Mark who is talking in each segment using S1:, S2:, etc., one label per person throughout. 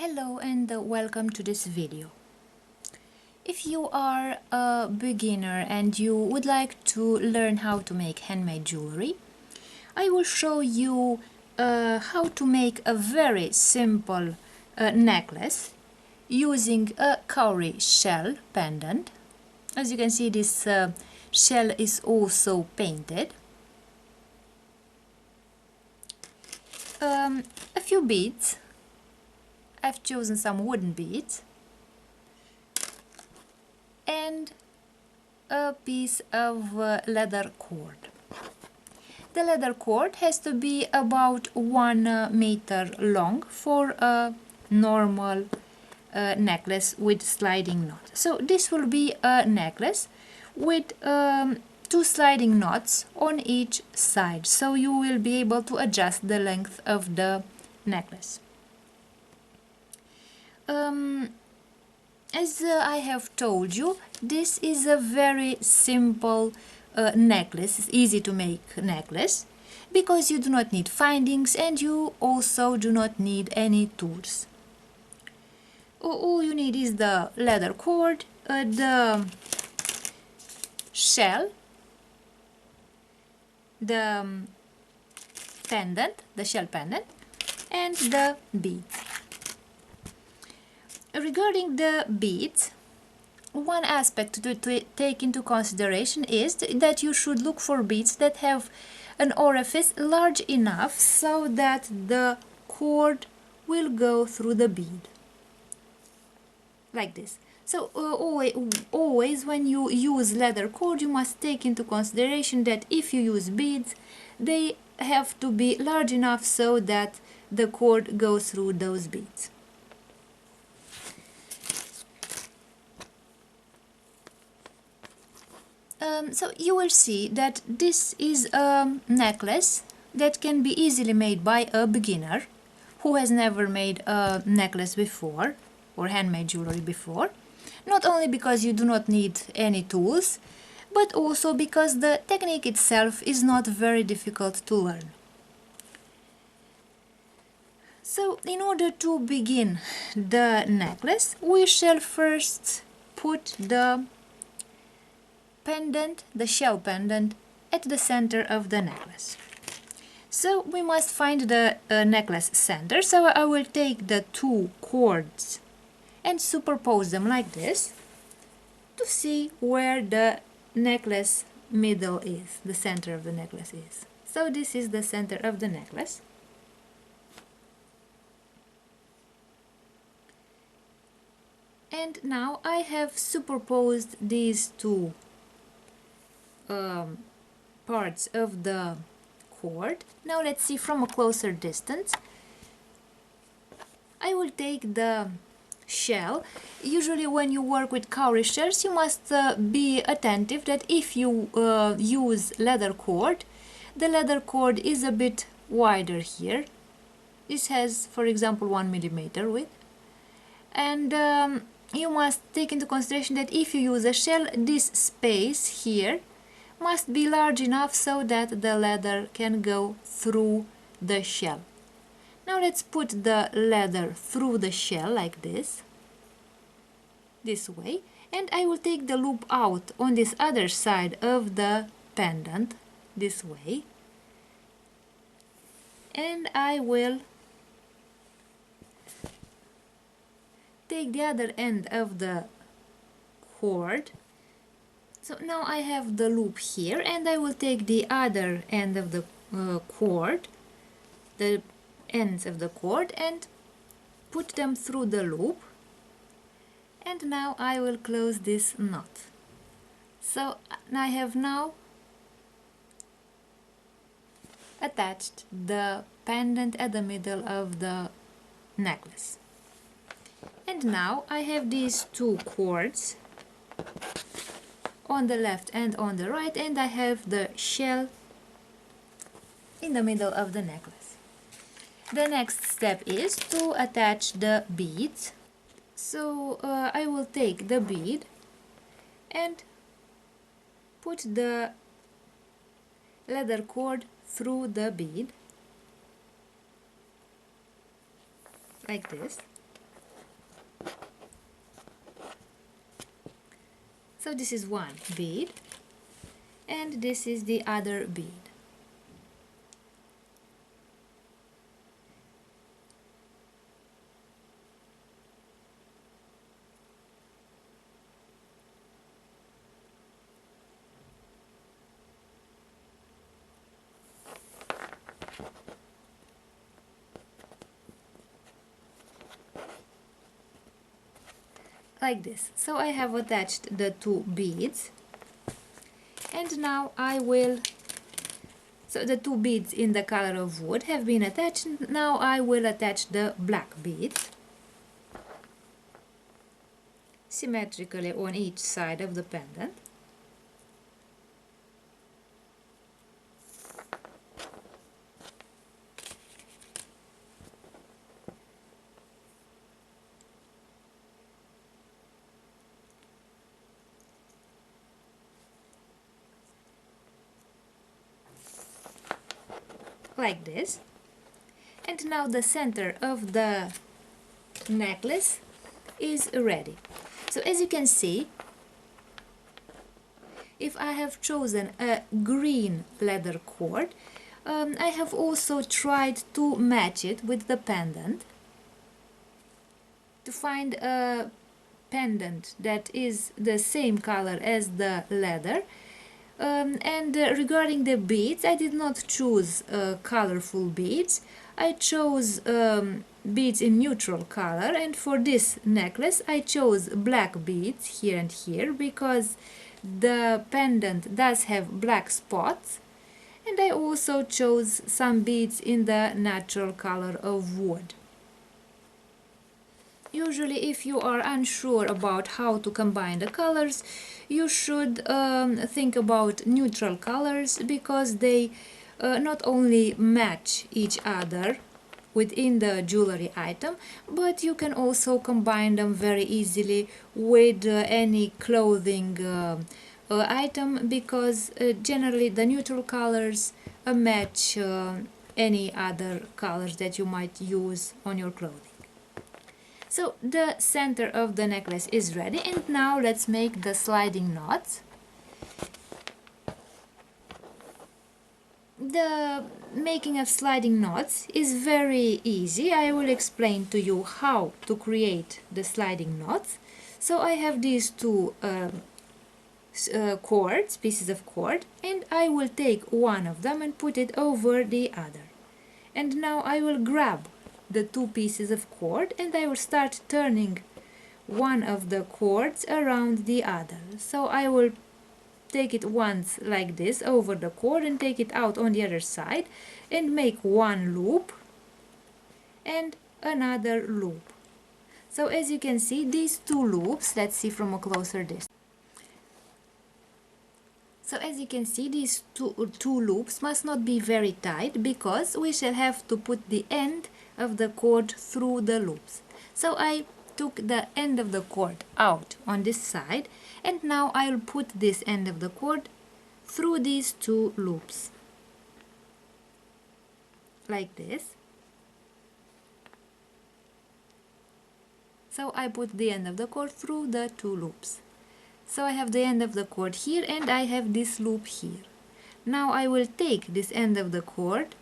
S1: Hello and welcome to this video. If you are a beginner and you would like to learn how to make handmade jewelry, I will show you how to make a very simple necklace using a cowrie shell pendant. As you can see, this shell is also painted. A few beads. I've chosen some wooden beads and a piece of leather cord. The leather cord has to be about 1 meter long for a normal necklace with sliding knot. So this will be a necklace with 2 sliding knots on each side, so you will be able to adjust the length of the necklace. As I have told you, this is a very simple necklace. It's easy to make necklace because you do not need findings and you also do not need any tools. All you need is the leather cord, the shell, the pendant, the shell pendant, and the beads. Regarding the beads, one aspect to take into consideration is that you should look for beads that have an orifice large enough so that the cord will go through the bead. Like this. So always when you use leather cord, you must take into consideration that if you use beads, they have to be large enough so that the cord goes through those beads. So you will see that this is a necklace that can be easily made by a beginner who has never made a necklace before or handmade jewelry before. Not only because you do not need any tools, but also because the technique itself is not very difficult to learn. So in order to begin the necklace, we shall first put the pendant, the shell pendant, at the center of the necklace. So we must find the necklace center. So I will take the 2 cords and superpose them like this to see where the necklace middle is, the center of the necklace is. So this is the center of the necklace. And now I have superposed these 2 parts of the cord. Now let's see from a closer distance. I will take the shell. Usually when you work with cowrie shells, you must be attentive that if you use leather cord, the leather cord is a bit wider here. This has, for example, 1 millimeter width. And you must take into consideration that if you use a shell, this space here must be large enough so that the leather can go through the shell. Now let's put the leather through the shell like this way, and I will take the loop out on this other side of the pendant this way, and I will take the other end of the cord. So now I have the loop here, and I will take the other end of the cord, the ends of the cord, and put them through the loop. And now I will close this knot. So I have now attached the pendant at the middle of the necklace. And now I have these 2 cords on the left and on the right, and I have the shell in the middle of the necklace. The next step is to attach the beads. So I will take the bead and put the leather cord through the bead like this. So this is one bead, and this is the other bead. Like this. So I have attached the two beads, and now I will, so the two beads in the color of wood have been attached. Now I will attach the black beads symmetrically on each side of the pendant. Like this. And now the center of the necklace is ready. So as you can see, if I have chosen a green leather cord, I have also tried to match it with the pendant to find a pendant that is the same color as the leather. Regarding the beads, I did not choose colorful beads. I chose beads in neutral color, and for this necklace I chose black beads here and here because the pendant does have black spots, and I also chose some beads in the natural color of wood. Usually, if you are unsure about how to combine the colors, you should think about neutral colors because they not only match each other within the jewelry item, but you can also combine them very easily with any clothing item because generally the neutral colors match any other colors that you might use on your clothing. So the center of the necklace is ready, and now let's make the sliding knots. The making of sliding knots is very easy. I will explain to you how to create the sliding knots. So I have these two cords, pieces of cord, and I will take one of them and put it over the other. And now I will grab the two pieces of cord and I will start turning one of the cords around the other. So I will take it once like this over the cord and take it out on the other side and make one loop and another loop. So as you can see, these two loops, let's see from a closer distance. So as you can see, these two loops must not be very tight because we shall have to put the end of the cord through the loops. So I took the end of the cord out on this side, and now I'll put this end of the cord through these two loops like this. So I put the end of the cord through the two loops. So I have the end of the cord here and I have this loop here. Now I will take this end of the cord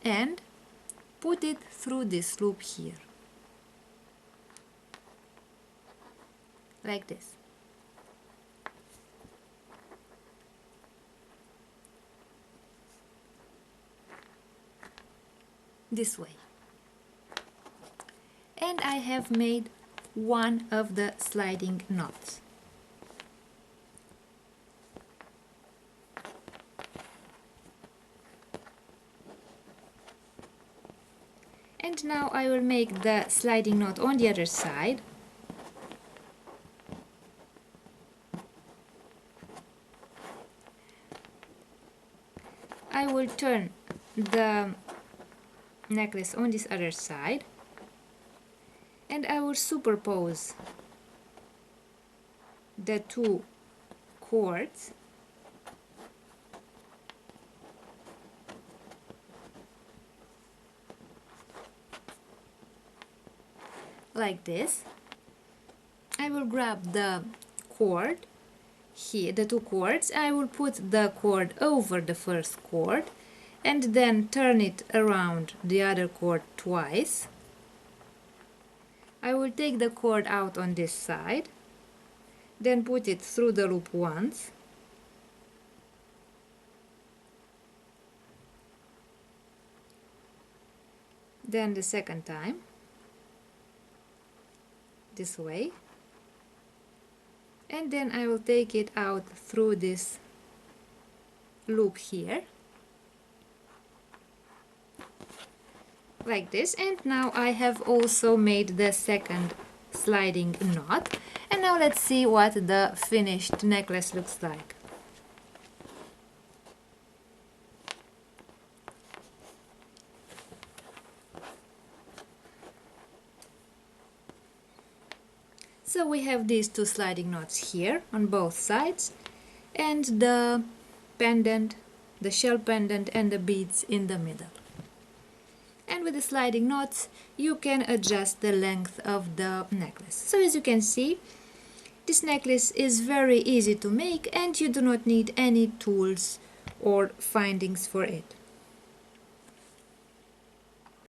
S1: and put it through this loop here, like this. This way. And I have made one of the sliding knots. And now I will make the sliding knot on the other side. I will turn the necklace on this other side and I will superpose the two cords like this. I will grab the cord here the two cords, I will put the cord over the first cord and then turn it around the other cord twice. I will take the cord out on this side, then put it through the loop once, then the second time, this way, and then I will take it out through this loop here, like this. And now I have also made the second sliding knot, and now let's see what the finished necklace looks like. So we have these two sliding knots here on both sides, and the pendant, the shell pendant, and the beads in the middle. And with the sliding knots you can adjust the length of the necklace. So as you can see, this necklace is very easy to make and you do not need any tools or findings for it.